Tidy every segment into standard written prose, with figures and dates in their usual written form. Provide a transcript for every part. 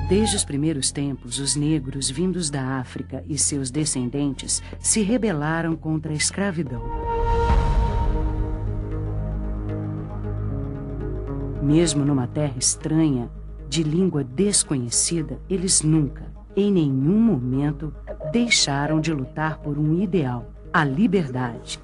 Desde os primeiros tempos, os negros vindos da África e seus descendentes se rebelaram contra a escravidão. Mesmo numa terra estranha, de língua desconhecida, eles nunca, em nenhum momento, deixaram de lutar por um ideal, a liberdade.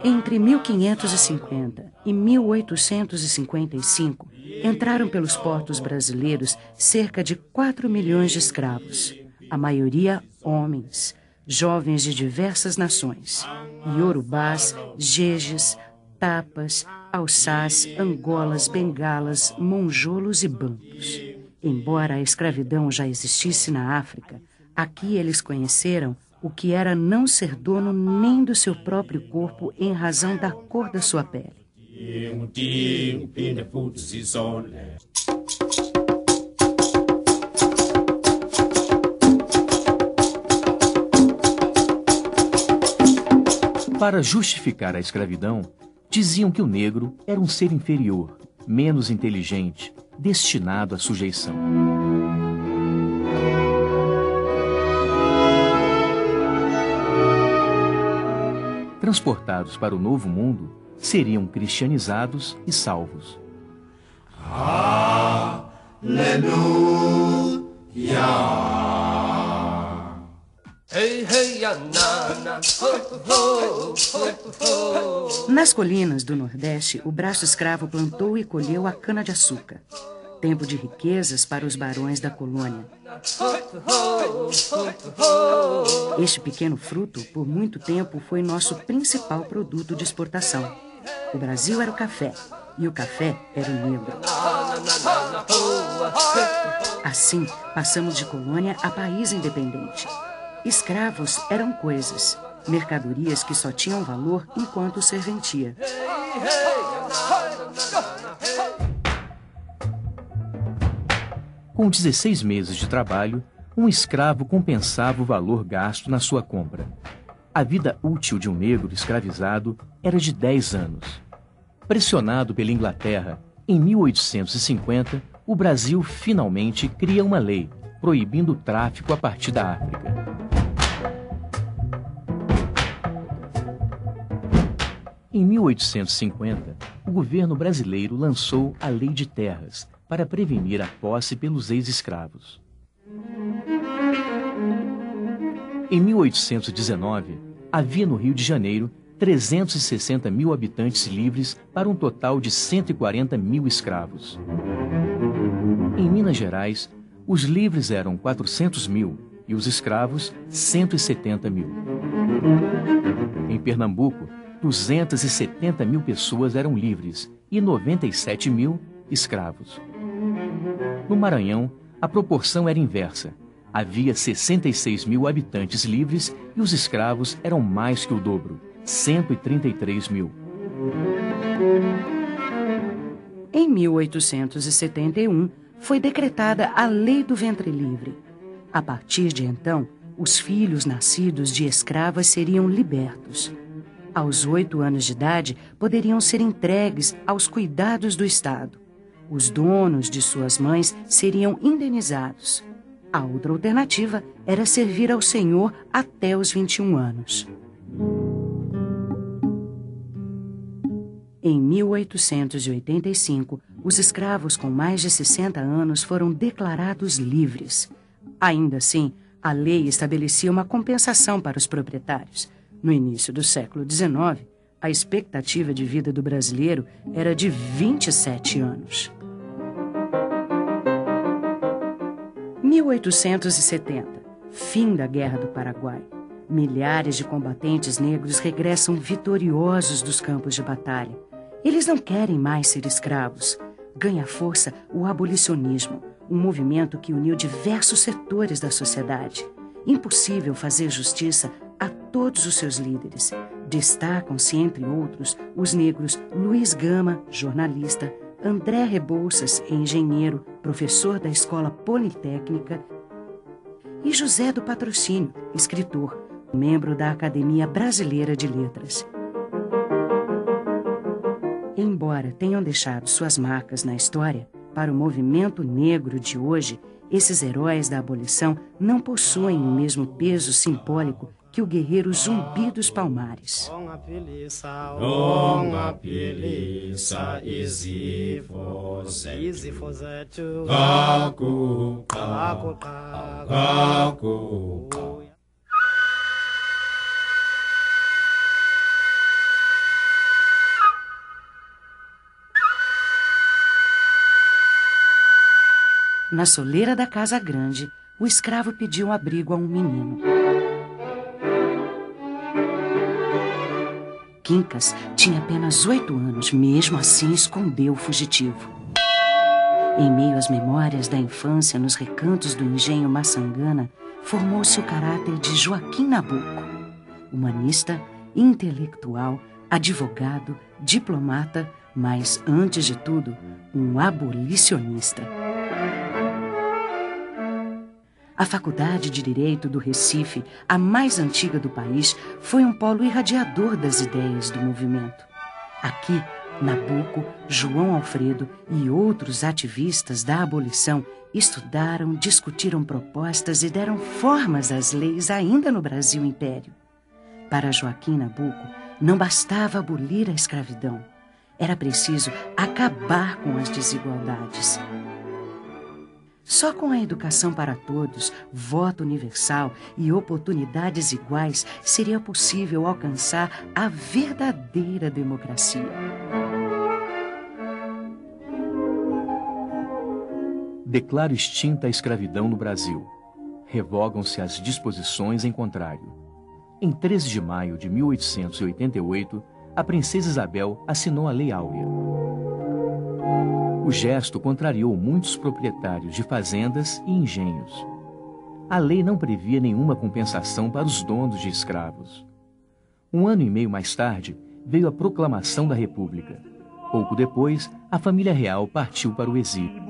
Entre 1550 e 1855, entraram pelos portos brasileiros cerca de 4 milhões de escravos, a maioria homens, jovens de diversas nações: iorubás, jejes, tapas, alçás, angolas, bengalas, monjolos e bantos. Embora a escravidão já existisse na África, aqui eles conheceram o que era não ser dono nem do seu próprio corpo em razão da cor da sua pele. Para justificar a escravidão, diziam que o negro era um ser inferior, menos inteligente, destinado à sujeição. Transportados para o Novo Mundo, seriam cristianizados e salvos. Nas colinas do Nordeste, o braço escravo plantou e colheu a cana-de-açúcar. Tempo de riquezas para os barões da colônia. Este pequeno fruto, por muito tempo, foi nosso principal produto de exportação. O Brasil era o café, e o café era o negro. Assim, passamos de colônia a país independente. Escravos eram coisas, mercadorias que só tinham valor enquanto serventia. Com 16 meses de trabalho, um escravo compensava o valor gasto na sua compra. A vida útil de um negro escravizado era de 10 anos. Pressionado pela Inglaterra, em 1850, o Brasil finalmente cria uma lei proibindo o tráfico a partir da África. Em 1850, o governo brasileiro lançou a Lei de Terras para prevenir a posse pelos ex-escravos. Em 1819, havia no Rio de Janeiro 360 mil habitantes livres para um total de 140 mil escravos. Em Minas Gerais, os livres eram 400 mil e os escravos 170 mil. Em Pernambuco, 270 mil pessoas eram livres e 97 mil escravos. No Maranhão, a proporção era inversa. Havia 66 mil habitantes livres e os escravos eram mais que o dobro, 133 mil. Em 1871, foi decretada a Lei do Ventre Livre. A partir de então, os filhos nascidos de escravas seriam libertos. Aos 8 anos de idade, poderiam ser entregues aos cuidados do Estado. Os donos de suas mães seriam indenizados. A outra alternativa era servir ao Senhor até os 21 anos. Em 1885, os escravos com mais de 60 anos foram declarados livres. Ainda assim, a lei estabelecia uma compensação para os proprietários. No início do século XIX, a expectativa de vida do brasileiro era de 27 anos. 1870, fim da Guerra do Paraguai. Milhares de combatentes negros regressam vitoriosos dos campos de batalha. Eles não querem mais ser escravos. Ganha força o abolicionismo, um movimento que uniu diversos setores da sociedade. Impossível fazer justiça a todos os seus líderes. Destacam-se, entre outros, os negros Luiz Gama, jornalista, André Rebouças, engenheiro, professor da Escola Politécnica, e José do Patrocínio, escritor, membro da Academia Brasileira de Letras. Embora tenham deixado suas marcas na história, para o movimento negro de hoje, esses heróis da abolição não possuem o mesmo peso simbólico que o guerreiro Zumbi dos Palmares. Na soleira da casa grande, o escravo pediu abrigo a um menino. Quincas tinha apenas 8 anos, mesmo assim escondeu o fugitivo. Em meio às memórias da infância nos recantos do engenho Maçangana, formou-se o caráter de Joaquim Nabuco, humanista, intelectual, advogado, diplomata, mas, antes de tudo, um abolicionista. A Faculdade de Direito do Recife, a mais antiga do país, foi um polo irradiador das ideias do movimento. Aqui, Nabuco, João Alfredo e outros ativistas da abolição estudaram, discutiram propostas e deram formas às leis ainda no Brasil Império. Para Joaquim Nabuco, não bastava abolir a escravidão. Era preciso acabar com as desigualdades. Só com a educação para todos, voto universal e oportunidades iguais seria possível alcançar a verdadeira democracia. Declaro extinta a escravidão no Brasil. Revogam-se as disposições em contrário. Em 13 de maio de 1888, a princesa Isabel assinou a Lei Áurea. O gesto contrariou muitos proprietários de fazendas e engenhos. A lei não previa nenhuma compensação para os donos de escravos. 1 ano e meio mais tarde, veio a proclamação da República. Pouco depois, a família real partiu para o exílio.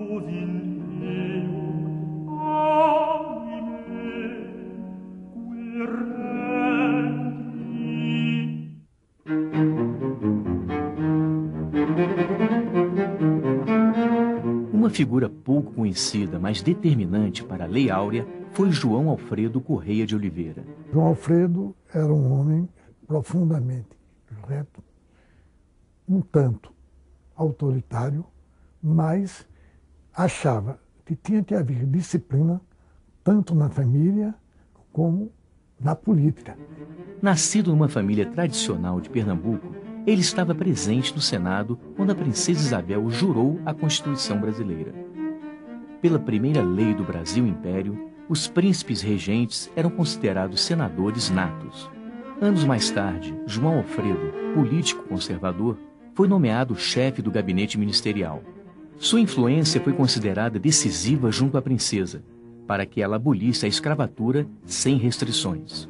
Uma figura pouco conhecida, mas determinante para a Lei Áurea foi João Alfredo Correia de Oliveira. João Alfredo era um homem profundamente reto, um tanto autoritário, mas achava que tinha que haver disciplina tanto na família como na política. Nascido numa família tradicional de Pernambuco, ele estava presente no Senado quando a princesa Isabel jurou a Constituição brasileira. Pela primeira lei do Brasil Império, os príncipes regentes eram considerados senadores natos. Anos mais tarde, João Alfredo, político conservador, foi nomeado chefe do gabinete ministerial. Sua influência foi considerada decisiva junto à princesa, para que ela abolisse a escravatura sem restrições.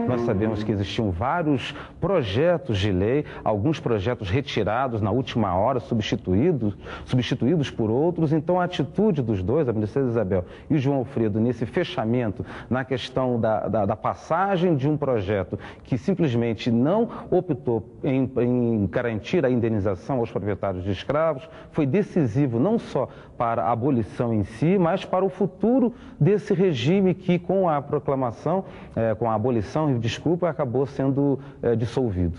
Nós sabemos que existiam vários projetos de lei, alguns projetos retirados na última hora, substituídos por outros. Então, a atitude dos dois, a princesa Isabel e o João Alfredo, nesse fechamento, na questão da passagem de um projeto que simplesmente não optou em garantir a indenização aos proprietários de escravos, foi decisivo não só para a abolição em si, mas para o futuro desse regime que, com a proclamação, com a abolição, acabou sendo dissolvido.